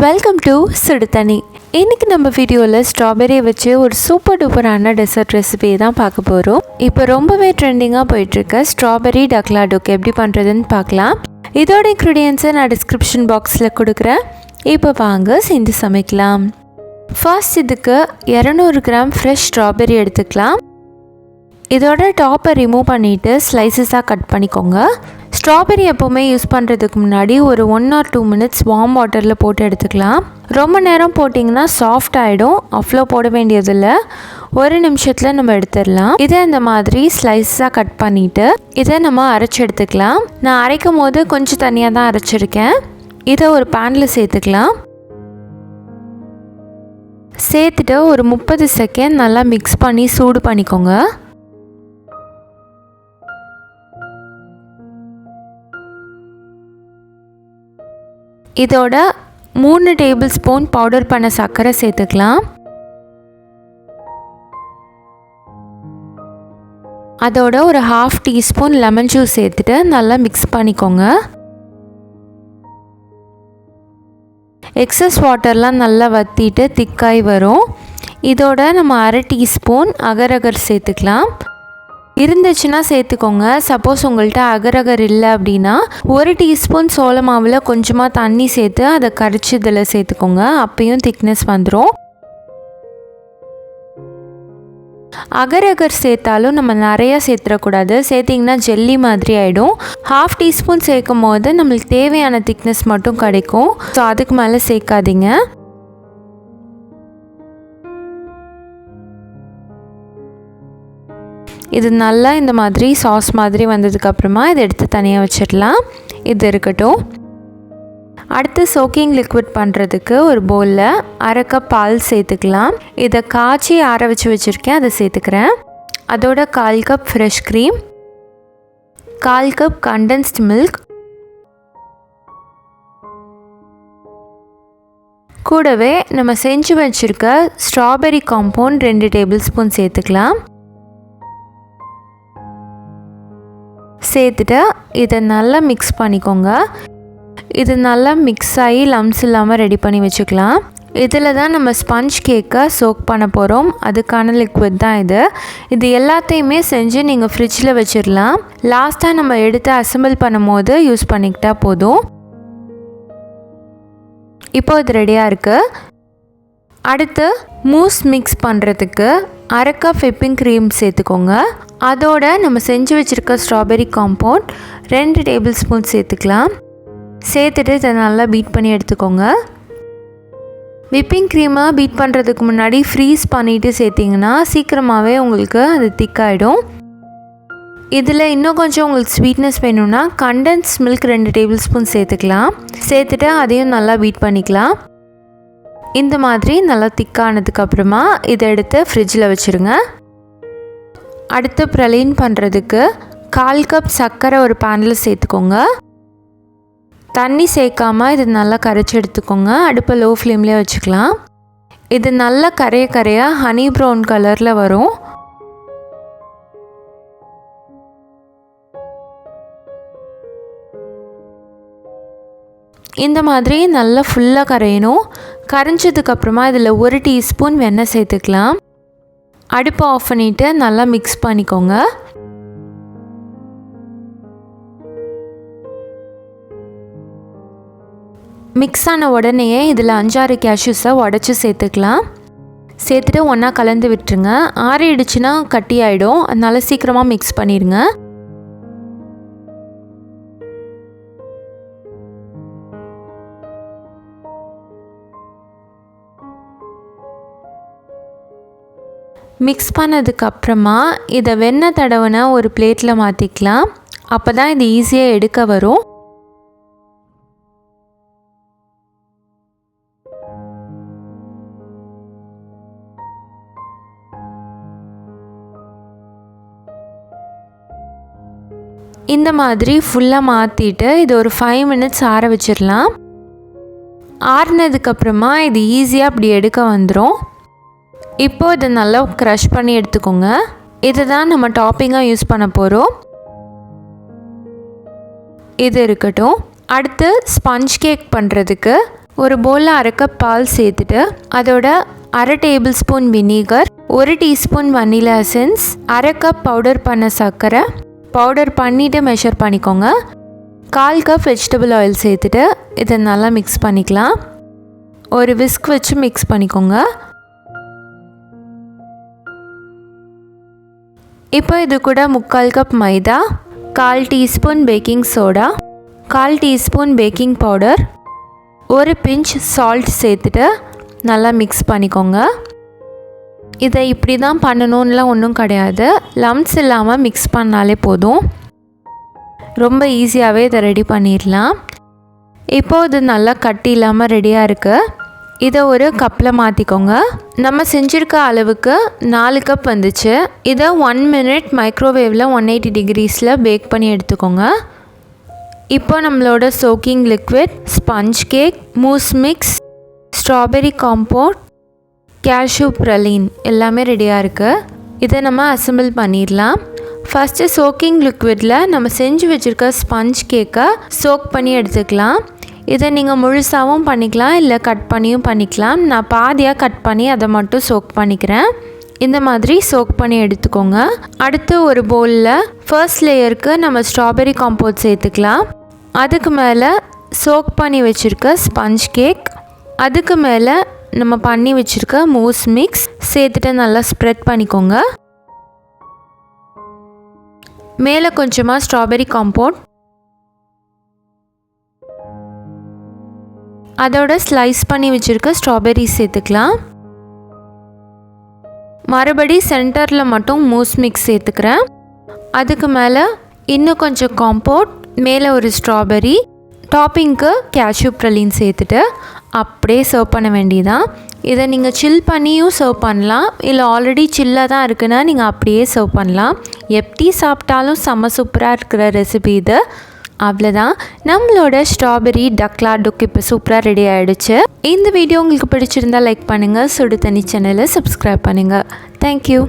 Welcome to Suduthanni. இன்னைக்கு நம்ம வீடியோவில் ஸ்ட்ராபெரியை வச்சு ஒரு சூப்பர் டூப்பரான டெசர்ட் ரெசிபி தான் பார்க்க போகிறோம். இப்போ ரொம்பவே ட்ரெண்டிங்காக போயிட்டுருக்க ஸ்ட்ராபெரி DhaklaDhuk எப்படி பண்ணுறதுன்னு பார்க்கலாம். இதோட இன்க்ரீடியன்ஸை நான் டிஸ்கிரிப்ஷன் பாக்ஸில் கொடுக்குறேன். இப்போ வாங்க செஞ்சு சமைக்கலாம். ஃபர்ஸ்ட் இதுக்கு 200 கிராம் ஃப்ரெஷ் ஸ்ட்ராபெரி எடுத்துக்கலாம். இதோட டாப்பை ரிமூவ் பண்ணிவிட்டு ஸ்லைசஸாக கட் பண்ணிக்கோங்க. ஸ்ட்ராபெரி எப்போவுமே யூஸ் பண்ணுறதுக்கு முன்னாடி ஒரு 1 or 2 minutes வார்ம் வாட்டரில் போட்டு எடுத்துக்கலாம். ரொம்ப நேரம் போட்டிங்கன்னா சாஃப்ட் ஆகிடும். அவ்வளோ போட வேண்டியதில்லை, ஒரு நிமிஷத்தில் நம்ம எடுத்துடலாம். இதை இந்த மாதிரி ஸ்லைஸாக கட் பண்ணிவிட்டு இதை நம்ம அரைச்சி எடுத்துக்கலாம். நான் அரைக்கும் போது கொஞ்சம் தனியாக தான் அரைச்சிருக்கேன். இதை ஒரு பேனில் சேர்த்துக்கலாம். சேர்த்துட்டு ஒரு 30 செகண்ட் நல்லா மிக்ஸ் பண்ணி சூடு பண்ணிக்கோங்க. இதோட 3 டேபிள் ஸ்பூன் பவுடர் பண்ண சர்க்கரை சேர்த்துக்கலாம். அதோட ஒரு 1/2 டீஸ்பூன் லெமன் ஜூஸ் சேர்த்துட்டு நல்லா மிக்ஸ் பண்ணிக்கோங்க. எக்ஸஸ் வாட்டர்லாம் நல்லா வற்றிட்டு திக்காய் வரும். இதோட நம்ம 1/2 டீஸ்பூன் அகர் சேர்த்துக்கலாம். இருந்துச்சுன்னா சேர்த்துக்கோங்க. சப்போஸ் உங்கள்கிட்ட அகர் இல்லை அப்படின்னா 1 டீஸ்பூன் சோள மாவில் கொஞ்சமாக தண்ணி சேர்த்து அதை கரைச்சி இதில் சேர்த்துக்கோங்க. அப்பயும் திக்னஸ் வந்துடும். அகர் சேர்த்தாலும் நம்ம நிறையா சேர்த்துடக்கூடாது. சேர்த்திங்கன்னா ஜெல்லி மாதிரி ஆகிடும். 1/2 டீஸ்பூன் சேர்க்கும் போது நம்மளுக்கு தேவையான திக்னஸ் மட்டும் கிடைக்கும். ஸோ அதுக்கு மேலே சேர்க்காதீங்க. இது நல்லா இந்த மாதிரி சாஸ் மாதிரி வந்ததுக்கப்புறமா இதை எடுத்து தனியாக வச்சிடலாம். இது இருக்கட்டும். அடுத்து சோக்கிங் லிக்விட் பண்ணுறதுக்கு ஒரு பவுலில் 1/2 கப் பால் சேர்த்துக்கலாம். இதை காய்ச்சி ஆற வச்சுருக்கேன், அதை சேர்த்துக்கிறேன். அதோட 1/4 cup fresh cream, 1/4 cup condensed milk, கூடவே நம்ம செஞ்சு வச்சுருக்க ஸ்ட்ராபெரி காம்பவுண்ட் 2 டேபிள் ஸ்பூன் சேர்த்துக்கலாம். சேர்த்துட்டு இதை நல்லா மிக்ஸ் பண்ணிக்கோங்க. இது நல்லா மிக்ஸ் ஆகி லம்ஸ் இல்லாமல் ரெடி பண்ணி வச்சுக்கலாம். இதில் தான் நம்ம ஸ்பஞ்ச் கேக்கை சோக் பண்ண போகிறோம். அதுக்கான லிக்விட் தான் இது. இது எல்லாத்தையுமே செஞ்சு நீங்கள் ஃப்ரிட்ஜில் வச்சிடலாம். லாஸ்ட்டாக நம்ம எடுத்து அசம்பிள் பண்ணும் போது யூஸ் பண்ணிக்கிட்டால் போதும். இப்போது இது ரெடியாக இருக்குது. அடுத்து மூஸ் மிக்ஸ் பண்ணுறதுக்கு 1/2 கப் விப்பிங் க்ரீம் சேர்த்துக்கோங்க. அதோட நம்ம செஞ்சு வச்சுருக்க ஸ்ட்ராபெரி காம்பவுண்ட் 2 டேபிள் ஸ்பூன் சேர்த்துக்கலாம். சேர்த்துட்டு இதை நல்லா பீட் பண்ணி எடுத்துக்கோங்க. விப்பிங் க்ரீமை பீட் பண்ணுறதுக்கு முன்னாடி ஃப்ரீஸ் பண்ணிவிட்டு சேர்த்திங்கன்னா சீக்கிரமாகவே உங்களுக்கு அது திக்காகிடும். இதில் இன்னும் கொஞ்சம் உங்களுக்கு ஸ்வீட்னஸ் வேணும்னா கண்டென்ஸ் மில்க் 2 டேபிள் ஸ்பூன் சேர்த்துக்கலாம். சேர்த்துட்டு அதையும் நல்லா பீட் பண்ணிக்கலாம். இந்த மாதிரி நல்லா திக்கானதுக்கப்புறமா இதை எடுத்து ஃப்ரிட்ஜில் வச்சுருங்க. அடுத்து ப்ரலீன் பண்ணுறதுக்கு 1/4 கப் சர்க்கரை ஒரு பேனில் சேர்த்துக்கோங்க. தண்ணி சேர்க்காமல் இது நல்லா கரைச்சி எடுத்துக்கோங்க. அடுப்பை லோ ஃப்ளேம்லேயே வச்சுக்கலாம். இது நல்லா கரைய ஹனி ப்ரௌன் கலரில் வரும். இந்த மாதிரி நல்லா ஃபுல்லாக கரையணும். கரைஞ்சதுக்கப்புறமா இதில் 1 டீஸ்பூன் வெண்ணெய் சேர்த்துக்கலாம். அடுப்பை ஆஃப் பண்ணிவிட்டு நல்லா மிக்ஸ் பண்ணிக்கோங்க. மிக்ஸ் ஆன உடனேயே இதில் 5-6 கேஷ்யூஸை உடச்சி சேர்த்துக்கலாம். சேர்த்துட்டு ஒன்றா கலந்து விட்டுருங்க. ஆறிடுச்சுன்னா கட்டி ஆகிடும். அதனால் சீக்கிரமாக மிக்ஸ் பண்ணிடுங்க. மிக்ஸ் பண்ணதுக்கப்புறமா இதை வெண்ணெய் தடவைனா ஒரு பிளேட்டில் மாற்றிக்கலாம். அப்போ தான் இது ஈஸியாக எடுக்க வரும். இந்த மாதிரி ஃபுல்லாக மாற்றிட்டு இது ஒரு 5 minutes ஆற வச்சிடலாம். ஆறினதுக்கப்புறமா இது ஈஸியாக அப்படி எடுக்க வந்துடும். இப்போது இதை நல்லா க்ரஷ் பண்ணி எடுத்துக்கோங்க. இதை தான் நம்ம டாப்பிங்காக யூஸ் பண்ண போகிறோம். இது இருக்கட்டும். அடுத்து ஸ்பஞ்ச் கேக் பண்ணுறதுக்கு ஒரு பவுலில் அரை கப் பால் சேர்த்துட்டு அதோட அரை table spoon vinegar, 1 teaspoon vanilla essence, அரை கப் பவுடர் பண்ண சர்க்கரை, பவுடர் பண்ணிவிட்டு மெஷர் பண்ணிக்கோங்க, 1/4 கப் வெஜிடபிள் ஆயில் சேர்த்துட்டு இதை நல்லா மிக்ஸ் பண்ணிக்கலாம். ஒரு விஸ்க் வச்சு மிக்ஸ் பண்ணிக்கோங்க. இப்போ இது கூட 3/4 கப் மைதா, 1/4 teaspoon baking soda, 1/4 teaspoon baking powder, ஒரு பிஞ்ச் சால்ட் சேர்த்துட்டு நல்லா மிக்ஸ் பண்ணிக்கோங்க. இதை இப்படி தான் பண்ணணும்லாம் ஒன்றும் கிடையாது, லம்ப்ஸ் இல்லாமல் மிக்ஸ் பண்ணாலே போதும். ரொம்ப ஈஸியாகவே இதை ரெடி பண்ணிடலாம். இப்போது இது நல்லா கட்டி இல்லாமல் ரெடியாக இருக்குது. இதை ஒரு கப்பில் மாற்றிக்கோங்க. நம்ம செஞ்சுருக்க அளவுக்கு 4 கப் வந்துச்சு. இதை 1 மினிட் மைக்ரோவேவில் 180 டிகிரிஸில் பேக் பண்ணி எடுத்துக்கோங்க. இப்போ நம்மளோட soaking liquid, sponge cake, mousse mix, strawberry compote, cashew praline எல்லாமே ரெடியாக இருக்குது. இதை நம்ம அசெம்பிள் பண்ணிடலாம். ஃபஸ்ட்டு சோக்கிங் லிக்விடில் நம்ம செஞ்சு வச்சுருக்க ஸ்பஞ்ச் கேக்கை சோக் பண்ணி எடுத்துக்கலாம். இதை நீங்கள் முழுசாகவும் பண்ணிக்கலாம், இல்லை கட் பண்ணியும் பண்ணிக்கலாம். நான் பாதியாக கட் பண்ணி அதை மட்டும் சோக் பண்ணிக்கிறேன். இந்த மாதிரி சோக் பண்ணி எடுத்துக்கோங்க. அடுத்து ஒரு பவுலில் ஃபர்ஸ்ட் லேயருக்கு நம்ம ஸ்ட்ராபெரி காம்போட் சேர்த்துக்கலாம். அதுக்கு மேலே சோக் பண்ணி வச்சுருக்க ஸ்பஞ்ச் கேக், அதுக்கு மேலே நம்ம பண்ணி வச்சுருக்க மூஸ் மிக்ஸ் சேர்த்துட்டு நல்லா ஸ்ப்ரெட் பண்ணிக்கோங்க. மேலே கொஞ்சமாக ஸ்ட்ராபெரி காம்போட், அதோட ஸ்லைஸ் பண்ணி வச்சுருக்க ஸ்ட்ராபெரி சேர்த்துக்கலாம். மறுபடி சென்டரில் மட்டும் மூஸ் மிக்ஸ் சேர்த்துக்கிறேன். அதுக்கு மேலே இன்னும் கொஞ்சம் காம்போட், மேலே ஒரு ஸ்ட்ராபெரி, டாப்பிங்க்கு கேஷ்யூ பிரலீன் சேர்த்துட்டு அப்படியே சர்வ் பண்ண வேண்டியதான். இதை நீங்கள் சில் பண்ணியும் சர்வ் பண்ணலாம், இல்லை ஆல்ரெடி சில்லாக தான் இருக்குன்னா நீங்கள் அப்படியே சர்வ் பண்ணலாம். எப்படி சாப்பிட்டாலும் செம்ம சூப்பராக இருக்கிற ரெசிபி இது. அவ்வளோதான், நம்மளோட ஸ்ட்ராபெரி டக்லா டுக் இப்போ சூப்பராக ரெடி ஆகிடுச்சு. இந்த வீடியோ உங்களுக்கு பிடிச்சிருந்தால் லைக் பண்ணுங்கள், சுடு தண்ணி சேனலை சப்ஸ்கிரைப் பண்ணுங்கள். தேங்க்யூ.